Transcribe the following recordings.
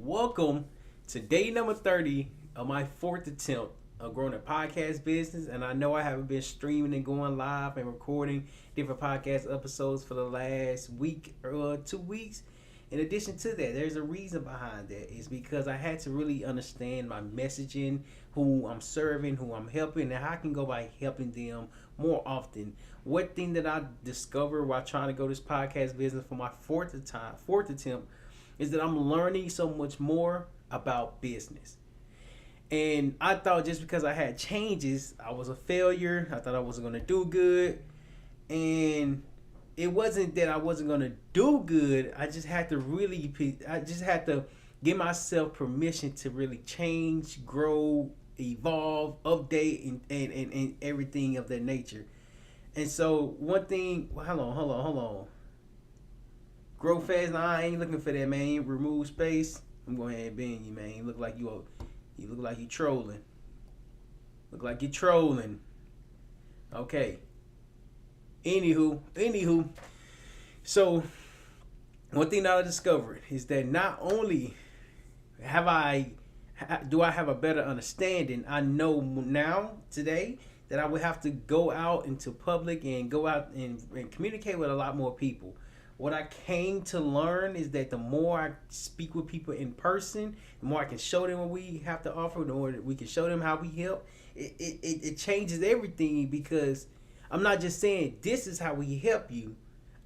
Welcome to day number 30 of my fourth attempt of growing a podcast business. And I know I haven't been streaming and going live and recording different podcast episodes for the last week or 2 weeks. In addition to that, there's a reason behind that. It's because I had to really understand my messaging, who I'm serving, who I'm helping, and how I can go by helping them more often. What thing that I discovered while trying to go this podcast business for my fourth attempt is that I'm learning so much more about business. And I thought just because I had changes, I was a failure. I thought I wasn't going to do good. And it wasn't that I wasn't going to do good. I just had to give myself permission to really change, grow, evolve, update, and everything of that nature. And so one thing, hold on. Grow fast. Nah, I ain't looking for that, man. Remove space. I'm going ahead and bend you, man. You look like you trolling. Look like you trolling. Okay. Anywho. So one thing that I discovered is that not only do I have a better understanding, I know now today that I would have to go out into public and go out and communicate with a lot more people. What I came to learn is that the more I speak with people in person, the more I can show them what we have to offer, the more we can show them how we help. It changes everything, because I'm not just saying this is how we help you.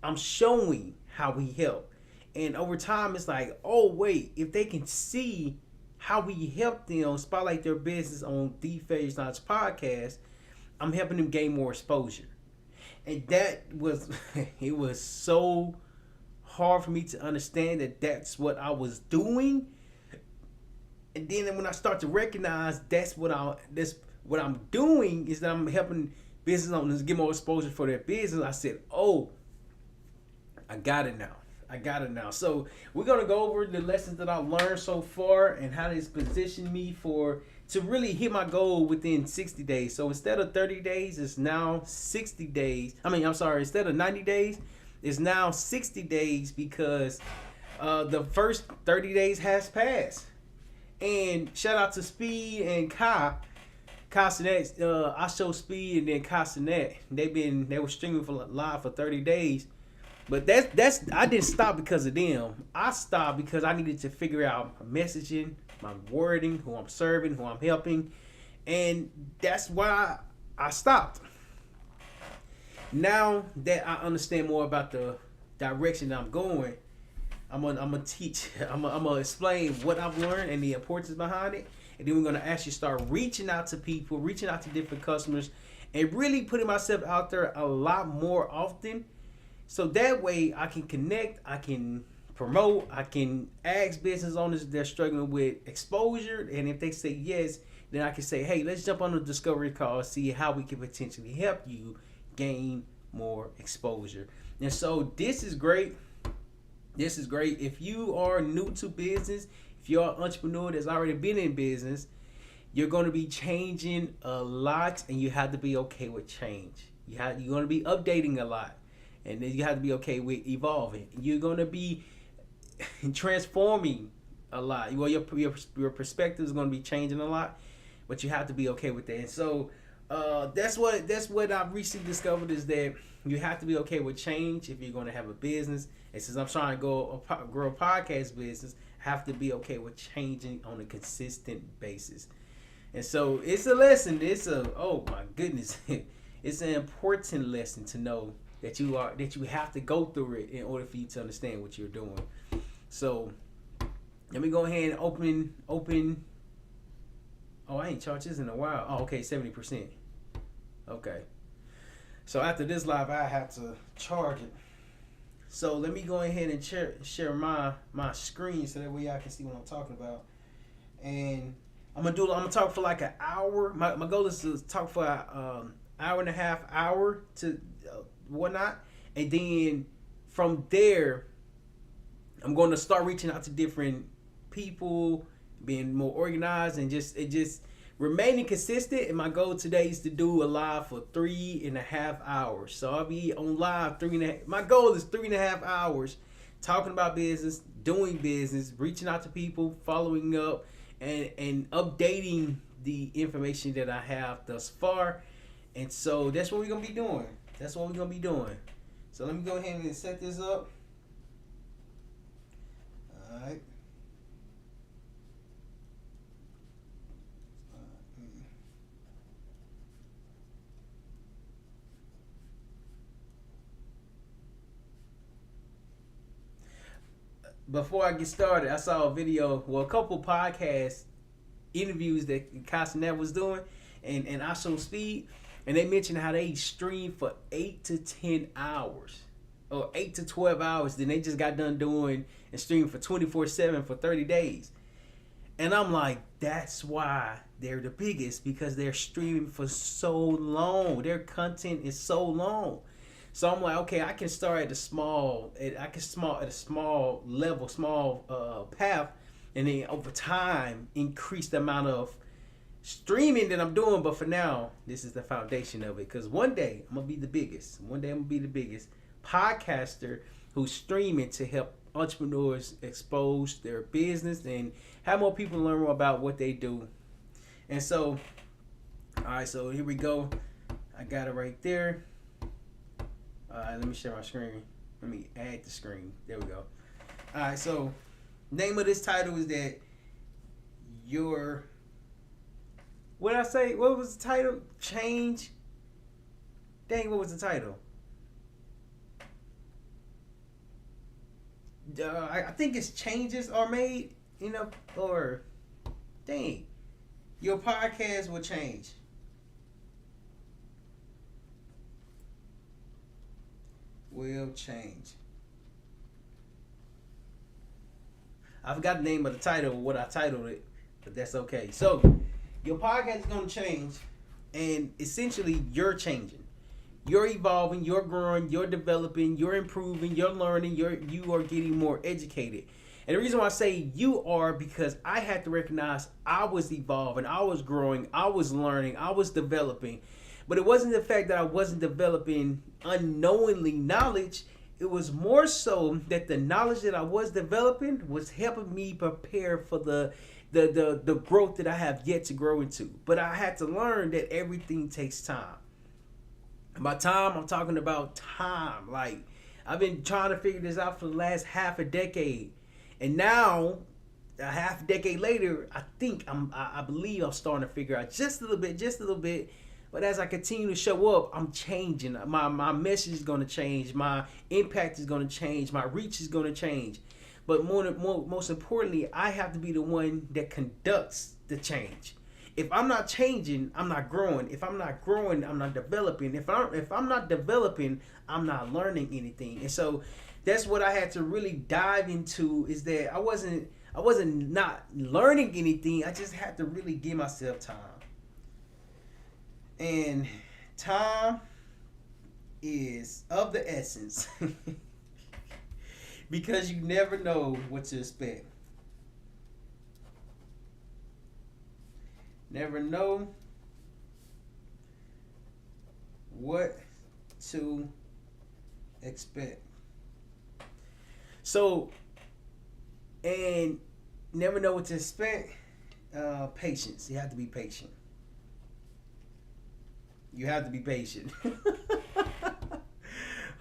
I'm showing how we help. And over time, it's like, oh, wait, if they can see how we help them spotlight their business on the Failures Knowledge podcast, I'm helping them gain more exposure. And that was, it was so hard for me to understand that that's what I was doing. And then when I start to recognize that's what I'm doing, is that I'm helping business owners get more exposure for their business, I said, oh, I got it now. So we're going to go over the lessons that I've learned so far and how it's positioned me to really hit my goal within 60 days. So instead of 30 days, it's now 60 days. Instead of 90 days, it's now 60 days, because the first 30 days has passed. And shout out to Speed and Kai Sinet. I show Speed and then Kai Sinet. They were streaming for live for 30 days. But that's I didn't stop because of them. I stopped because I needed to figure out my messaging, my wording, who I'm serving, who I'm helping, and that's why I stopped. Now that I understand more about the direction I'm going, I'm gonna teach. I'm gonna explain what I've learned and the importance behind it, and then we're gonna actually start reaching out to people, reaching out to different customers, and really putting myself out there a lot more often. So that way I can connect, I can promote, I can ask business owners if they're struggling with exposure. And if they say yes, then I can say, hey, let's jump on the discovery call, see how we can potentially help you gain more exposure. And so this is great. If you are new to business, if you're an entrepreneur that's already been in business, you're going to be changing a lot, and you have to be okay with change. You're going to be updating a lot. And then you have to be okay with evolving. You're going to be transforming a lot. Well, your perspective is going to be changing a lot, but you have to be okay with that. And so that's what I've recently discovered, is that you have to be okay with change if you're going to have a business. And since I'm trying to grow a podcast business, I have to be okay with changing on a consistent basis. And so it's a lesson. Oh my goodness, it's an important lesson to know that you have to go through it in order for you to understand what you're doing. So let me go ahead and open. Oh, I ain't charged this in a while. Oh, okay, 70%. Okay. So after this live, I have to charge it. So let me go ahead and share my screen so that way y'all can see what I'm talking about. And I'm gonna talk for like an hour. My goal is to talk for an hour and a half, to whatnot, and then from there I'm going to start reaching out to different people, being more organized, and just remaining consistent. And my goal today is to do a live for 3.5 hours. So I'll be on live my goal is 3.5 hours talking about business, doing business, reaching out to people, following up, and updating the information that I have thus far. And so that's what we're gonna be doing. That's what we're gonna be doing. So let me go ahead and set this up. All right. Before I get started, I saw a video, well, a couple podcast interviews that Castanet was doing, and I Show Speed, and they mentioned how they stream for 8 to 10 hours, or 8 to 12 hours. Then they just got done doing and streaming for 24/7 for 30 days. And I'm like, that's why they're the biggest, because they're streaming for so long. Their content is so long. So I'm like, okay, I can start at a small level, small path, and then over time increase the amount of streaming that I'm doing. But for now, this is the foundation of it, because one day I'm gonna be the biggest. One day I'm gonna be the biggest podcaster who's streaming to help entrepreneurs expose their business and have more people learn more about what they do. And so, all right, so here we go. I got it right there. Let me share my screen. Let me add the screen. There we go. All right, so name of this title is that your, what did I say? What was the title? Change. Dang, what was the title? I think it's changes are made, or dang, your podcast will change. Will change. I forgot the name of the title, what I titled it, but that's okay. So, your podcast is going to change, and essentially, you're changing. You're evolving, you're growing, you're developing, you're improving, you're learning, you are getting more educated. And the reason why I say you are, because I had to recognize I was evolving, I was growing, I was learning, I was developing. But it wasn't the fact that I wasn't developing unknowingly knowledge. It was more so that the knowledge that I was developing was helping me prepare for the growth that I have yet to grow into. But I had to learn that everything takes time. And by time, I'm talking about time. Like, I've been trying to figure this out for the last half a decade. And now, a half a decade later, I believe I'm starting to figure out just a little bit. But as I continue to show up, I'm changing. My message is going to change. My impact is going to change. My reach is going to change. But most importantly, I have to be the one that conducts the change. If I'm not changing, I'm not growing. If I'm not growing, I'm not developing. If I'm not developing, I'm not learning anything. And so that's what I had to really dive into, is that I wasn't not learning anything. I just had to really give myself time. And time is of the essence because you never know what to expect. Never know what to expect. So, and never know what to expect. Patience. You have to be patient. You have to be patient.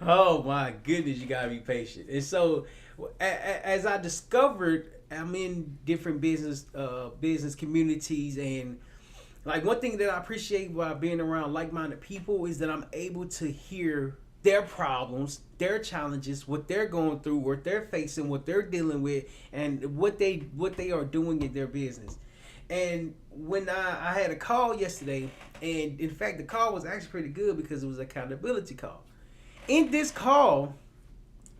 Oh my goodness, you gotta be patient. And so, as I discovered, I'm in different business communities, and like one thing that I appreciate by being around like-minded people is that I'm able to hear their problems, their challenges, what they're going through, what they're facing, what they're dealing with, and what they are doing in their business. And when I had a call yesterday, and in fact the call was actually pretty good because it was an accountability call. In this call,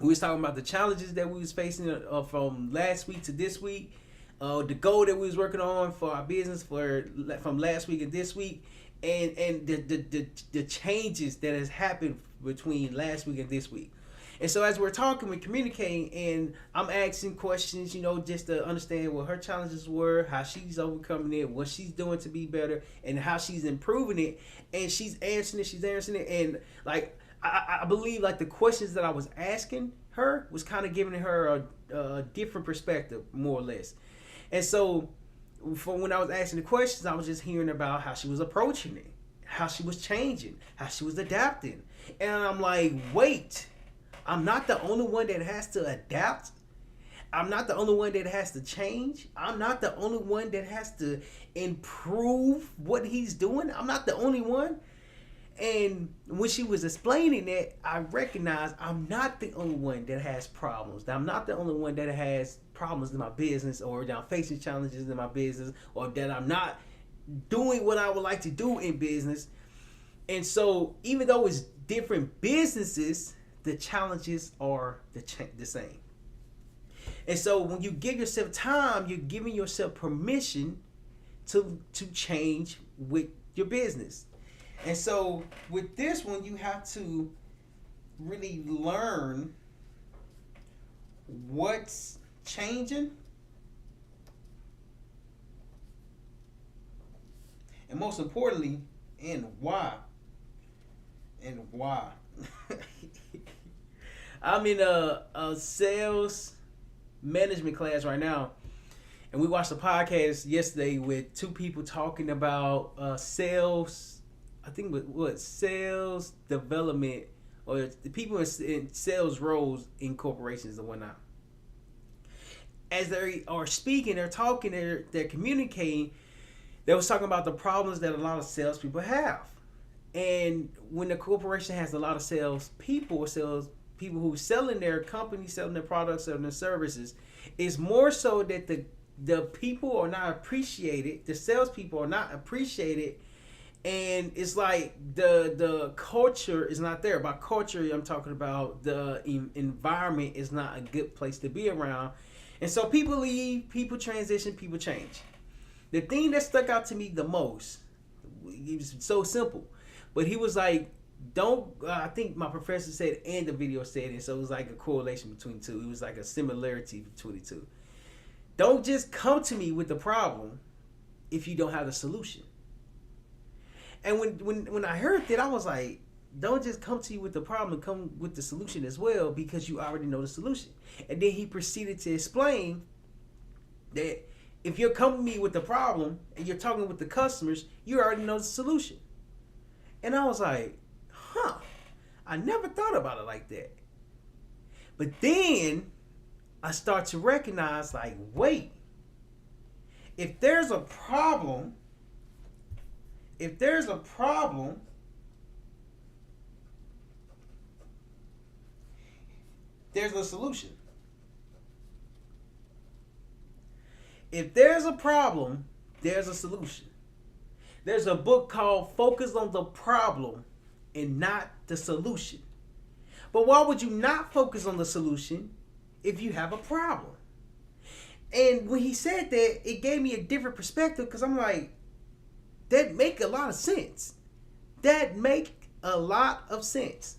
we was talking about the challenges that we was facing from last week to this week, the goal that we was working on for our business from last week and this week, and the changes that has happened between last week and this week. And so as we're talking, we're communicating, and I'm asking questions, just to understand what her challenges were, how she's overcoming it, what she's doing to be better, and how she's improving it. And she's answering it, and like I believe like the questions that I was asking her was kind of giving her a different perspective, more or less. And so, for when I was asking the questions, I was just hearing about how she was approaching it, how she was changing, how she was adapting. And I'm like, wait, I'm not the only one that has to adapt. I'm not the only one that has to change. I'm not the only one that has to improve what he's doing. I'm not the only one. And when she was explaining that, I recognized I'm not the only one that has problems. I'm not the only one that has problems in my business, or that I'm facing challenges in my business, or that I'm not doing what I would like to do in business. And so, even though it's different businesses, the challenges are the same. And so, when you give yourself time, you're giving yourself permission to change with your business. And so, with this one, you have to really learn what's changing, and most importantly, and why. And why. I'm in a sales management class right now, and we watched a podcast yesterday with two people talking about sales. I think what sales development, or the people in sales roles in corporations and whatnot. As they are speaking, they're talking, they're communicating. They was talking about the problems that a lot of salespeople have. And when the corporation has a lot of sales people who selling their company, selling their products, selling their services, it's more so that the people are not appreciated, the salespeople are not appreciated, and it's like the culture is not there. By culture, I'm talking about the environment is not a good place to be around. And so people leave, people transition, people change. The thing that stuck out to me the most, it was so simple, but he was like, I think my professor said, and the video said it, so it was like a correlation between two. It was like a similarity between the two. Don't just come to me with the problem if you don't have the solution. And when I heard that, I was like, don't just come to you with the problem, come with the solution as well, because you already know the solution. And then he proceeded to explain that if you're coming to me with the problem and you're talking with the customers, you already know the solution. And I was like, I never thought about it like that. But then I start to recognize, like, wait, if there's a problem, there's a solution. If there's a problem, there's a solution. There's a book called Focus on the Problem and Not the Solution. But why would you not focus on the solution if you have a problem? And when he said that, it gave me a different perspective, because I'm like, that make a lot of sense. That make a lot of sense.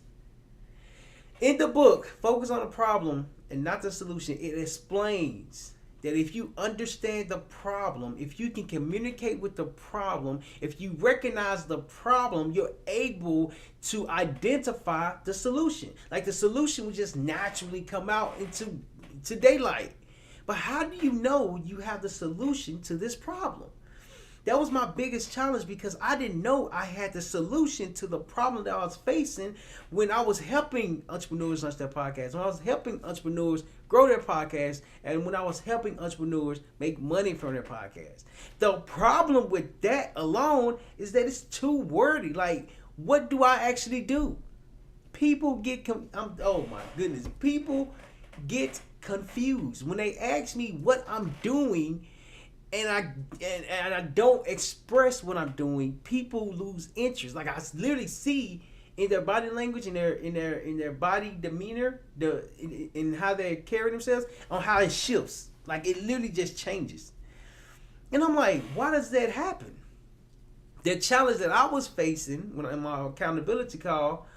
In the book, Focus on the Problem and Not the Solution, it explains that if you understand the problem, if you can communicate with the problem, if you recognize the problem, you're able to identify the solution. Like the solution would just naturally come out into daylight. But how do you know you have the solution to this problem? That was my biggest challenge, because I didn't know I had the solution to the problem that I was facing when I was helping entrepreneurs launch their podcast, when I was helping entrepreneurs grow their podcast, and when I was helping entrepreneurs make money from their podcast. The problem with that alone is that it's too wordy. Like, what do I actually do? People get, oh my goodness, people get confused when they ask me what I'm doing. And I don't express what I'm doing. People lose interest. Like, I literally see in their body language, in their body demeanor, in how they carry themselves, on how it shifts. Like, it literally just changes. And I'm like, why does that happen? The challenge that I was facing when in my accountability call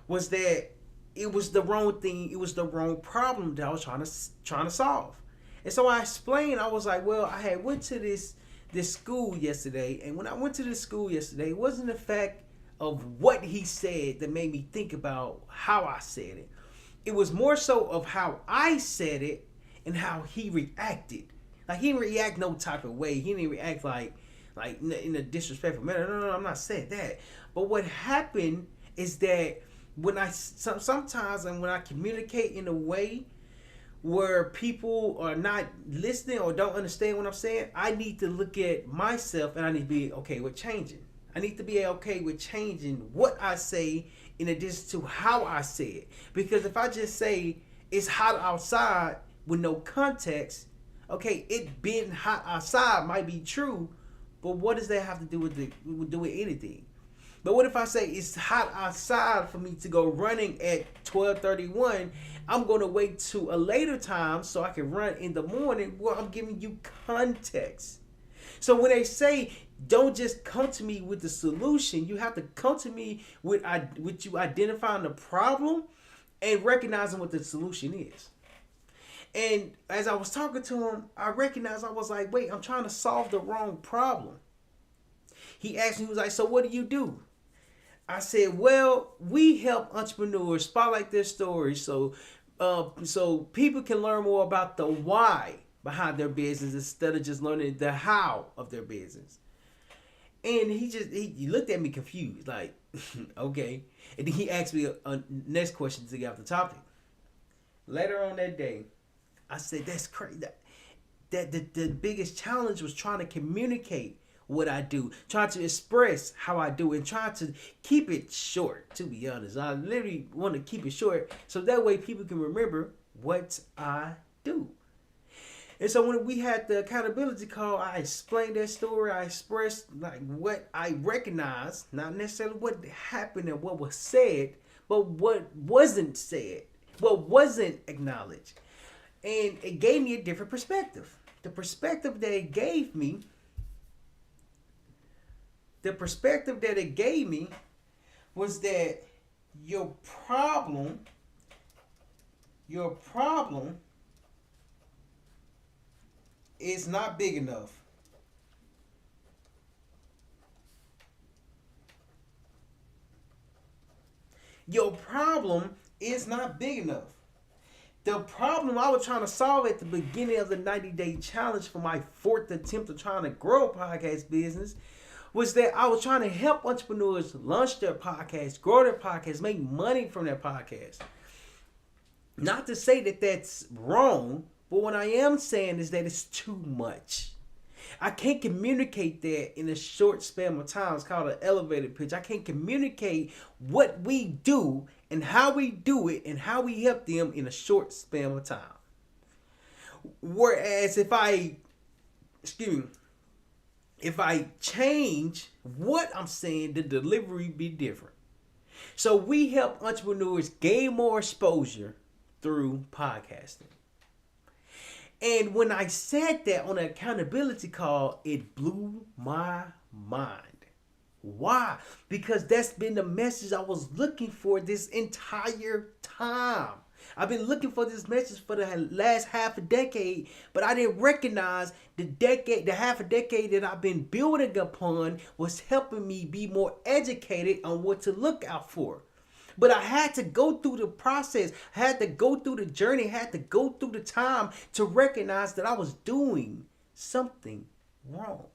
was that it was the wrong thing. It was the wrong problem that I was trying to solve. And so I explained, I was like, well, I had went to this school yesterday. And when I went to this school yesterday, it wasn't the fact of what he said that made me think about how I said it. It was more so of how I said it and how he reacted. Like he didn't react no type of way. He didn't react like in a disrespectful manner. No, I'm not saying that. But what happened is that when sometimes and when I communicate in a way where people are not listening or don't understand what I'm saying, I need to look at myself and I need to be okay with changing. I need to be okay with changing what I say in addition to how I say it. Because if I just say it's hot outside with no context, okay, it being hot outside might be true, but what does that have to do with anything? But what if I say it's hot outside for me to go running at 12:31? I'm gonna wait to a later time so I can run in the morning. Well, I'm giving you context. So when they say don't just come to me with the solution, you have to come to me with you identifying the problem and recognizing what the solution is. And as I was talking to him, I recognized I was like, wait, I'm trying to solve the wrong problem. He asked me, he was like, so what do you do? I said, well, we help entrepreneurs spotlight their stories so people can learn more about the why behind their business instead of just learning the how of their business. And he looked at me confused, like, okay. And then he asked me a next question to get off the topic. Later on that day, I said, that's crazy. That the biggest challenge was trying to communicate what I do, trying to express how I do, and trying to keep it short, to be honest. I literally want to keep it short so that way people can remember what I do. And so when we had the accountability call, I explained that story. I expressed like what I recognized, not necessarily what happened and what was said, but what wasn't said, what wasn't acknowledged. And it gave me a different perspective. The perspective that it gave me was that your problem is not big enough. Your problem is not big enough. The problem I was trying to solve at the beginning of the 90-day challenge for my fourth attempt of trying to grow a podcast business was that I was trying to help entrepreneurs launch their podcast, grow their podcast, make money from their podcast. Not to say that that's wrong, but what I am saying is that it's too much. I can't communicate that in a short span of time. It's called an elevator pitch. I can't communicate what we do and how we do it and how we help them in a short span of time. Whereas if I change what I'm saying, the delivery be different. So we help entrepreneurs gain more exposure through podcasting. And when I said that on an accountability call, it blew my mind. Why? Because that's been the message I was looking for this entire time. I've been looking for this message for the last half a decade, but I didn't recognize the half a decade that I've been building upon was helping me be more educated on what to look out for. But I had to go through the process, I had to go through the journey, I had to go through the time to recognize that I was doing something wrong.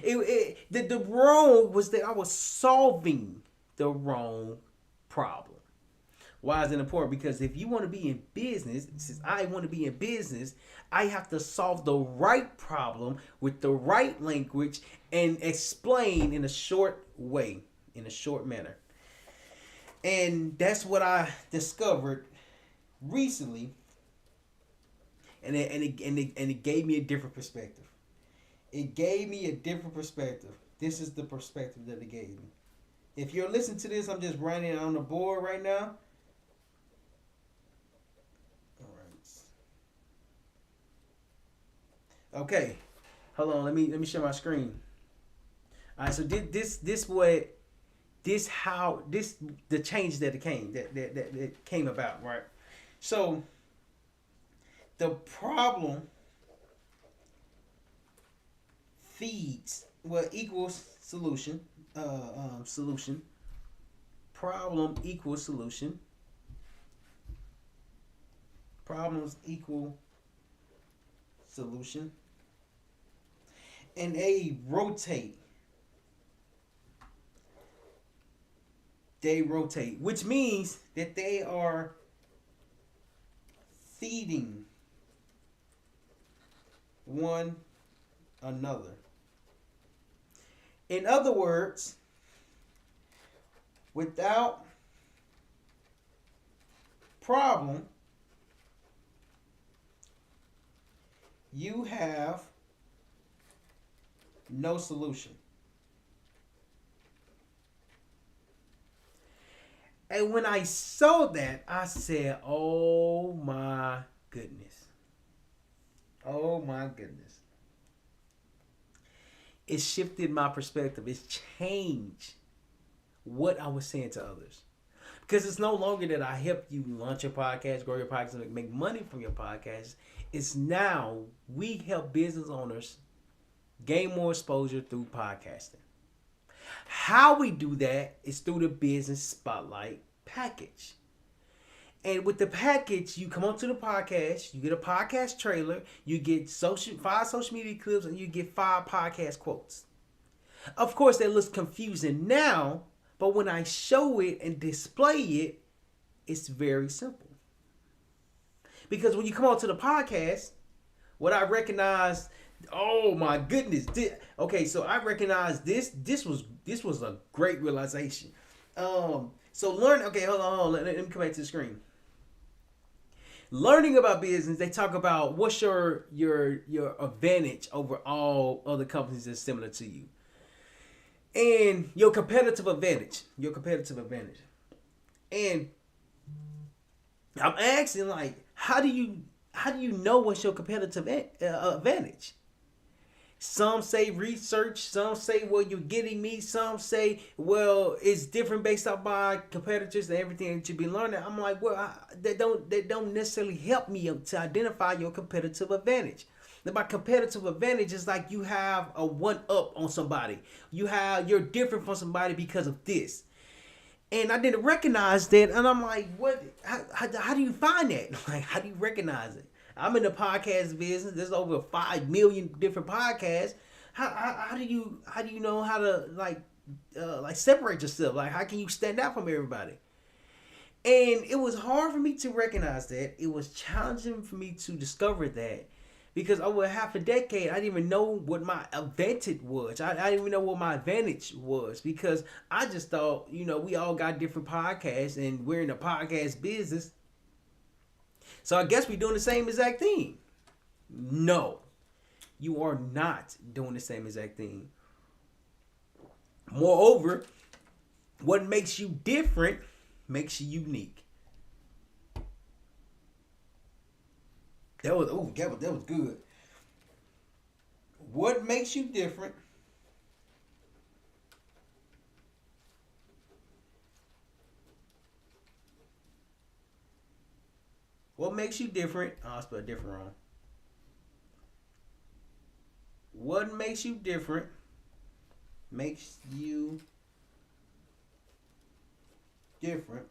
The wrong was that I was solving the wrong problem. Why is it important? Because if you want to be in business, since I want to be in business, I have to solve the right problem with the right language and explain in a short way, in a short manner. And that's what I discovered recently, and it gave me a different perspective. It gave me a different perspective. This is the perspective that it gave me. If you're listening to this, I'm just writing it on the board right now. All right. Okay. Hold on. Let me share my screen. All right. So the change that came about, right? So the problem equals solution. Solution. Problem equals solution. Problems equal solution. And A, rotate. They rotate, which means that they are feeding one another. In other words, without problem, you have no solution. And when I saw that, I said, oh my goodness. Oh my goodness. It shifted my perspective. It's changed what I was saying to others. Because it's no longer that I help you launch your podcast, grow your podcast, and make money from your podcast. It's now we help business owners gain more exposure through podcasting. How we do that is through the Business Spotlight package. And with the package, you come onto the podcast, you get a podcast trailer, you get 5 social media clips, and you get 5 podcast quotes. Of course, that looks confusing now, but when I show it and display it, it's very simple. Because when you come onto the podcast, what I recognize, oh my goodness, okay, so I recognize this was a great realization. So learn, okay, hold on, let me come back to the screen. Learning about business, they talk about what's your advantage over all other companies that's similar to you. And your competitive advantage. And I'm asking, like, how do you know what's your competitive advantage? Some say research, some say, well, you're getting me, some say, well, it's different based off my competitors and everything that you've been learning. I'm like, well, they don't necessarily help me to identify your competitive advantage. My competitive advantage is like you have a one up on somebody. You're different from somebody because of this. And I didn't recognize that, and I'm like, what? How do you find that? Like, how do you recognize it? I'm in the podcast business. There's over 5 million different podcasts. How do you know how to like separate yourself? Like, how can you stand out from everybody? And it was hard for me to recognize that. It was challenging for me to discover that. Because over half a decade, I didn't even know what my advantage was. I didn't even know what my advantage was. Because I just thought, we all got different podcasts and we're in the podcast business. So I guess we're doing the same exact thing. No, you are not doing the same exact thing. Moreover, what makes you different makes you unique. That was good. What makes you different? What makes you different? Oh, I spelled different wrong. What makes you different makes you different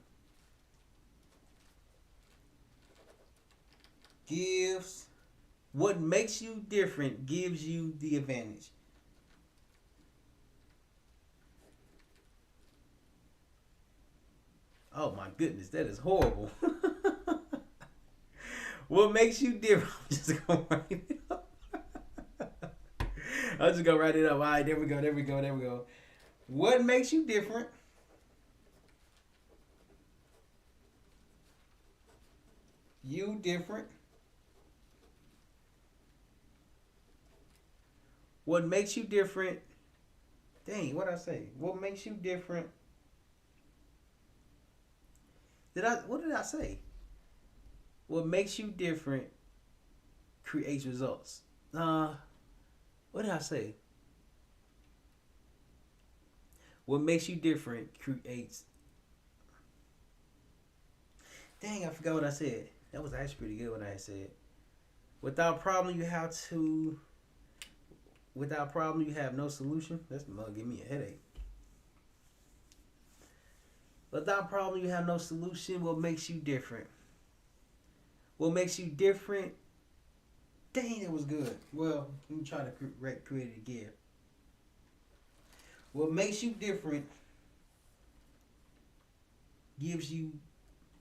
what makes you different gives you the advantage. Oh my goodness, that is horrible. What makes you different? I'm just gonna write it up. I'm just gonna write it up. All right, there we go. What makes you different? You different. What makes you different? Dang, what I say? What makes you different? What did I say? What makes you different creates results. What did I say? What makes you different creates. Dang, I forgot what I said. That was actually pretty good what I said. Without problem, you have no solution. That's gonna give me a headache. Without problem, you have no solution. What makes you different? What makes you different? Dang, it was good. Well, let me try to create it again. What makes you different gives you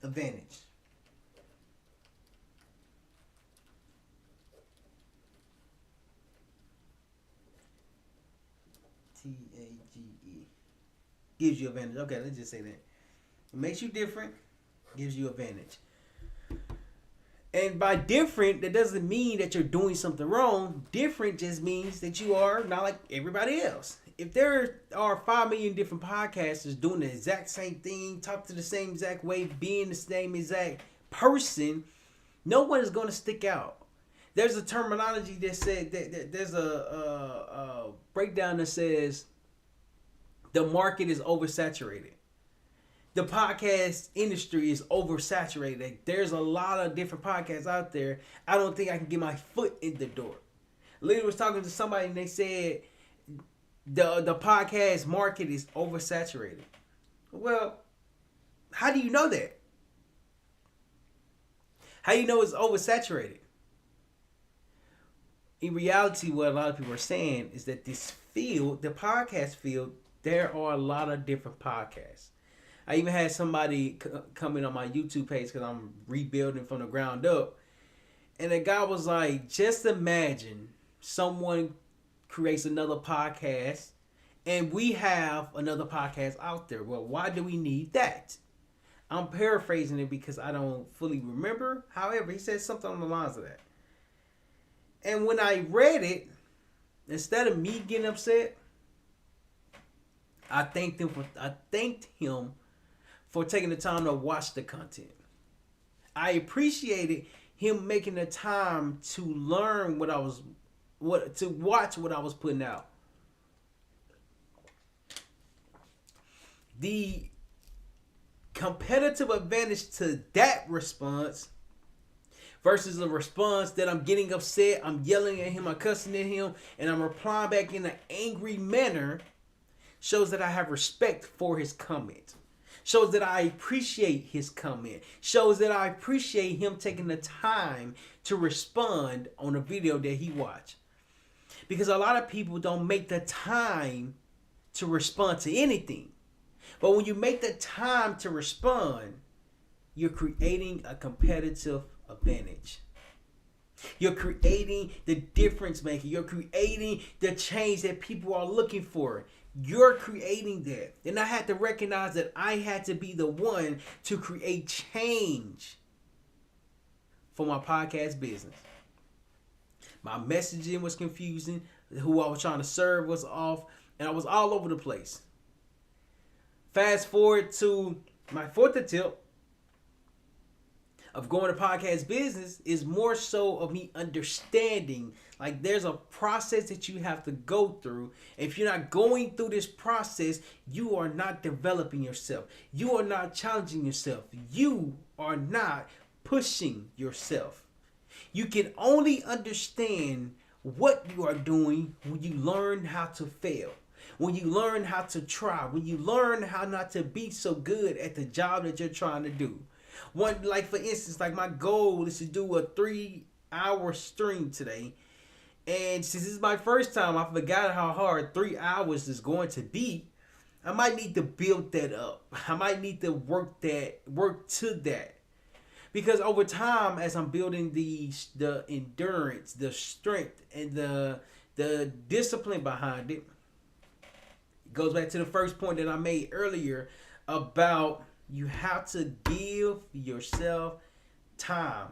advantage. TAGE. Gives you advantage. Okay, let's just say that. It makes you different, gives you advantage. And by different, that doesn't mean that you're doing something wrong. Different just means that you are not like everybody else. If there are 5 million different podcasters doing the exact same thing, talk to the same exact way, being the same exact person, no one is going to stick out. There's a terminology that said that there's a breakdown that says the market is oversaturated. The podcast industry is oversaturated. Like, there's a lot of different podcasts out there. I don't think I can get my foot in the door. Literally was talking to somebody and they said the podcast market is oversaturated. Well, how do you know that? How do you know it's oversaturated? In reality, what a lot of people are saying is that this field, the podcast field, there are a lot of different podcasts. I even had somebody come in on my YouTube page because I'm rebuilding from the ground up. And the guy was like, just imagine someone creates another podcast and we have another podcast out there. Well, why do we need that? I'm paraphrasing it because I don't fully remember. However, he said something on the lines of that. And when I read it, instead of me getting upset, I thanked him for taking the time to watch the content. I appreciated him making the time to learn to watch what I was putting out. The competitive advantage to that response versus a response that I'm getting upset, I'm yelling at him, I'm cussing at him, and I'm replying back in an angry manner shows that I have respect for his comment. Shows that I appreciate his comment. Shows that I appreciate him taking the time to respond on a video that he watched. Because a lot of people don't make the time to respond to anything. But when you make the time to respond, you're creating a competitive advantage. You're creating the difference maker. You're creating the change that people are looking for. You're creating that. And I had to recognize that I had to be the one to create change for my podcast business. My messaging was confusing. Who I was trying to serve was off. And I was all over the place. Fast forward to my fourth attempt of going to podcast business is more so of me understanding, like, there's a process that you have to go through. If you're not going through this process, you are not developing yourself. You are not challenging yourself. You are not pushing yourself. You can only understand what you are doing when you learn how to fail. When you learn how to try. When you learn how not to be so good at the job that you're trying to do. One, like for instance, like my goal is to do a 3-hour stream today. And since this is my first time, I forgot how hard 3 hours is going to be. I might need to build that up. I might need to work to that. Because over time, as I'm building the endurance, the strength, and the discipline behind it, it goes back to the first point that I made earlier about you have to give yourself time.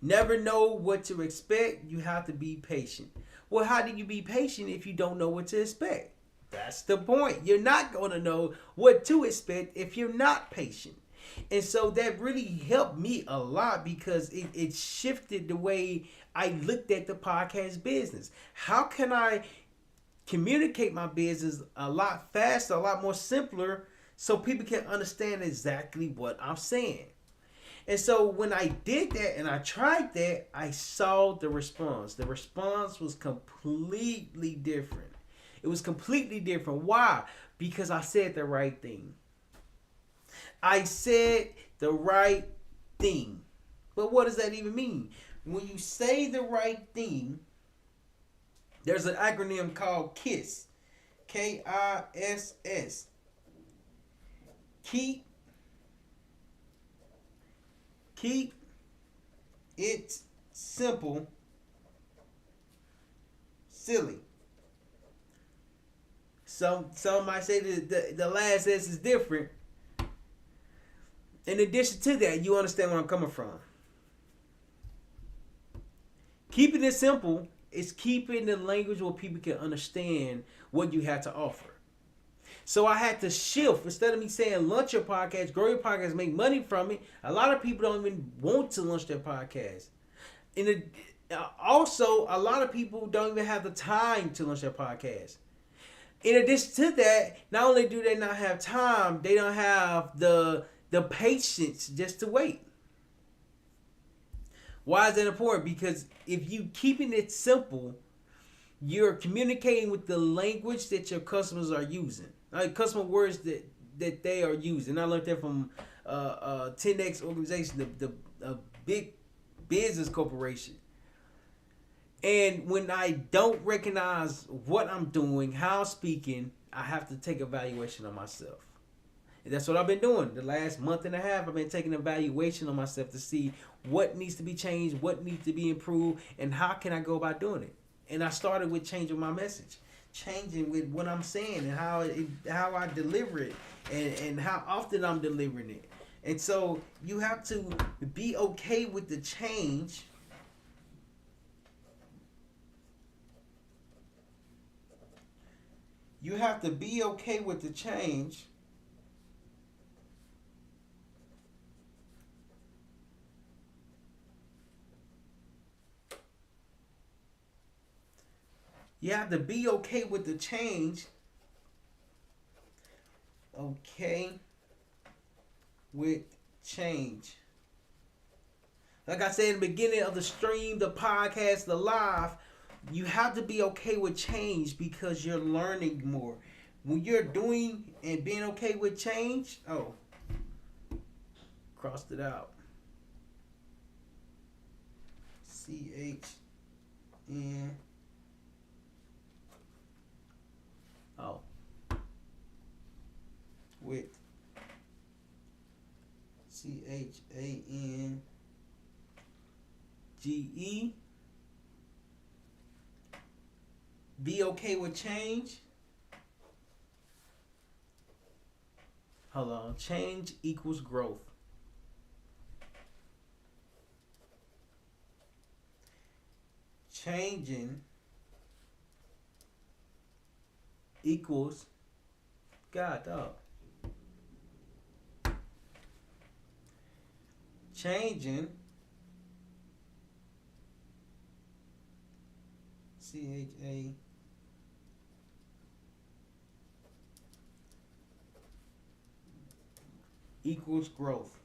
Never know what to expect. You have to be patient. Well, how do you be patient if you don't know what to expect? That's the point. You're not going to know what to expect if you're not patient. And so that really helped me a lot because it shifted the way I looked at the podcast business. How can I communicate my business a lot faster, a lot more simpler, so people can understand exactly what I'm saying? And so when I did that and I tried that, I saw the response. The response was completely different. It was completely different. Why? Because I said the right thing. I said the right thing. But what does that even mean? When you say the right thing, there's an acronym called KISS. KISS. Keep keep it simple, silly. Some might say that the last S is different. In addition to that, you understand where I'm coming from. Keeping it simple is keeping the language where people can understand what you have to offer. So I had to shift. Instead of me saying launch your podcast, grow your podcast, make money from it, a lot of people don't even want to launch their podcast. Also, a lot of people don't even have the time to launch their podcast. In addition to that, not only do they not have time, they don't have the patience just to wait. Why is that important? Because if you keeping it simple, you're communicating with the language that your customers are using, like customer words that they are using. I learned that from 10X organization, the big business corporation. And when I don't recognize what I'm doing, how I'm speaking, I have to take evaluation on myself. And that's what I've been doing. The last month and a half, I've been taking evaluation on myself to see what needs to be changed, what needs to be improved, and how can I go about doing it. And I started with changing my message, changing with what I'm saying and how I deliver it and how often I'm delivering it. And so you have to be okay with the change. You have to be okay with the change. You have to be okay with the change. Okay with change. Like I said in the beginning of the stream, the podcast, the live, you have to be okay with change because you're learning more. When you're doing and being okay with change, crossed it out. CHN. With CHANGE. Be okay with change. Hold on. Change equals growth. Changing equals God, dog. Changing CHA equals growth.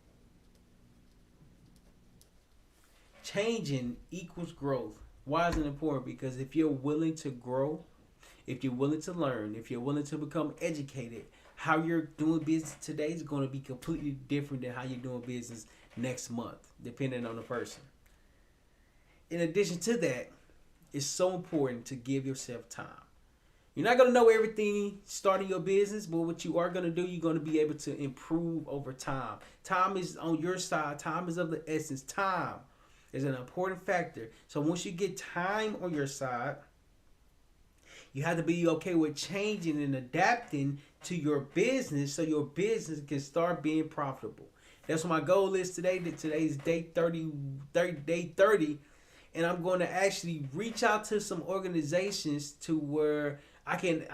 Changing equals growth. Why is it important? Because if you're willing to grow, if you're willing to learn, if you're willing to become educated, how you're doing business today is going to be completely different than how you're doing business next month, depending on the person. In addition to that, it's so important to give yourself time. You're not going to know everything starting your business, but what you are going to do, you're going to be able to improve over time. Time is on your side. Time is of the essence. Time is an important factor. So once you get time on your side, you have to be okay with changing and adapting to your business so your business can start being profitable. That's what my goal is today. Today's day 30, and I'm going to actually reach out to some organizations to where I can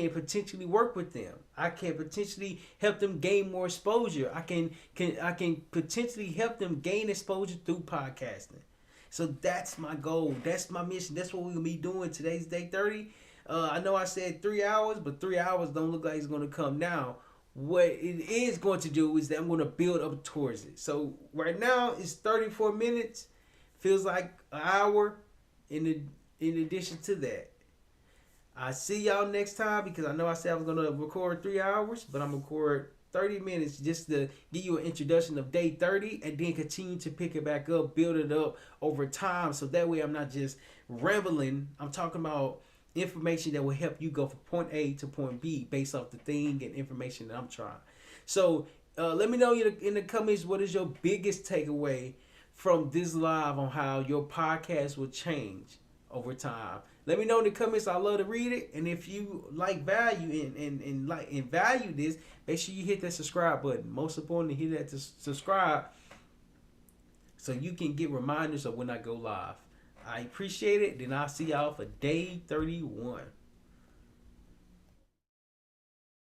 potentially work with them. I can potentially help them gain more exposure. I can potentially help them gain exposure through podcasting. So that's my goal. That's my mission. That's what we're gonna be doing. Today's day 30. I know I said 3 hours, but 3 hours don't look like it's going to come now. What it is going to do is that I'm going to build up towards it. So right now it's 34 minutes. Feels like an hour. In addition to that, I see y'all next time because I know I said I was going to record 3 hours, but I'm going to record 30 minutes just to give you an introduction of day 30 and then continue to pick it back up, build it up over time. So that way I'm not just rambling. I'm talking about information that will help you go from point A to point B based off the thing and information that I'm trying. So let me know in the comments what is your biggest takeaway from this live on how your podcast will change over time. Let me know in the comments. I love to read it. And if you like value and value this, make sure you hit that subscribe button. Most importantly, hit that to subscribe so you can get reminders of when I go live. I appreciate it. Then I'll see y'all for day 31.